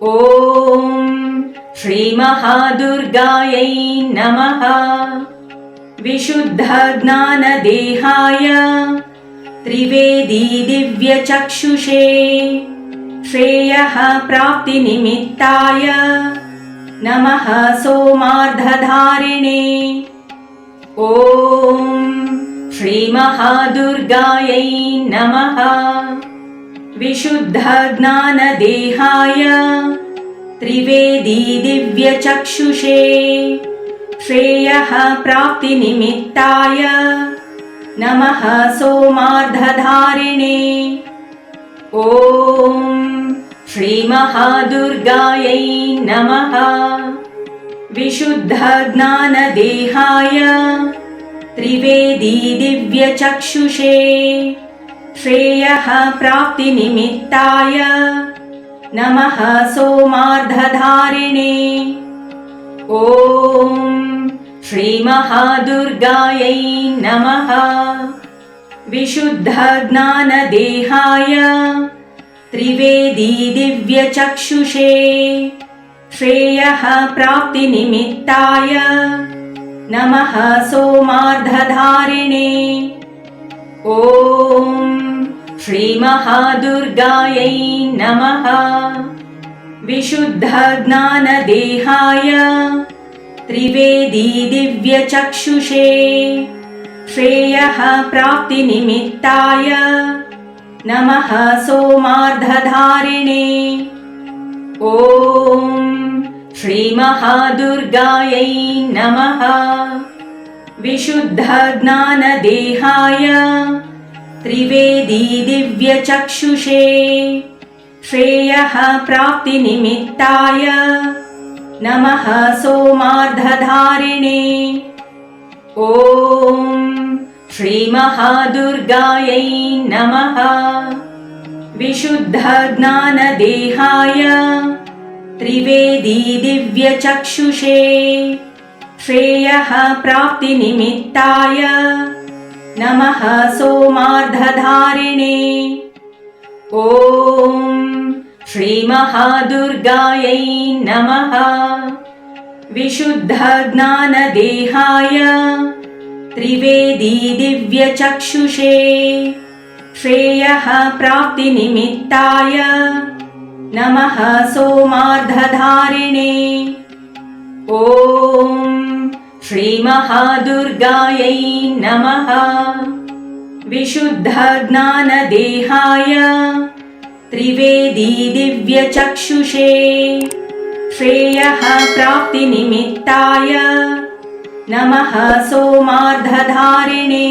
ॐ श्रीमहादुर्गायै नमः। विशुद्धज्ञानदेहाय त्रिवेदी दिव्यचक्षुषे श्रेयः प्राप्तिनिमित्ताय नमः सोमार्धधारिणे। ॐ श्रीमहादुर्गायै नमः। विशुद्धज्ञानदेहाय त्रिवेदी दिव्यचक्षुषे श्रेयः प्राप्तिनिमित्ताय नमः सोमार्धधारिणे। ॐ श्रीमहादुर्गायै नमः। विशुद्धज्ञानदेहाय त्रिवेदी दिव्यचक्षुषे श्रेयः प्राप्तिनिमित्ताय नमः सोमार्धधारिणे। ॐ श्रीमहादुर्गायै नमः। विशुद्धज्ञानदेहाय त्रिवेदी दिव्यचक्षुषे श्रेयः प्राप्तिनिमित्ताय नमः सोमार्धधारिणे। ॐ श्रीमहादुर्गायै नमः। विशुद्धज्ञानदेहाय त्रिवेदी दिव्यचक्षुषे श्रेयः प्राप्तिनिमित्ताय नमः सोमार्धधारिणे। ॐ श्रीमहादुर्गायै नमः। विशुद्धज्ञानदेहाय त्रिवेदी दिव्यचक्षुषे श्रेयः प्राप्तिनिमित्ताय नमः सोमार्धधारिणे। ॐ श्रीमहादुर्गायै नमः। विशुद्धज्ञानदेहाय त्रिवेदी दिव्यचक्षुषे श्रेयः प्राप्तिनिमित्ताय नमः सोमार्धधारिणे। ॐ श्रीमहादुर्गायै नमः। विशुद्धज्ञानदेहाय त्रिवेदी दिव्यचक्षुषे श्रेयः प्राप्तिनिमित्ताय नमः सोमार्धधारिणे। ॐ श्रीमहादुर्गायै नमः। विशुद्धज्ञानदेहाय त्रिवेदी दिव्यचक्षुषे श्रेयः प्राप्तिनिमित्ताय नमः सोमार्धधारिणे।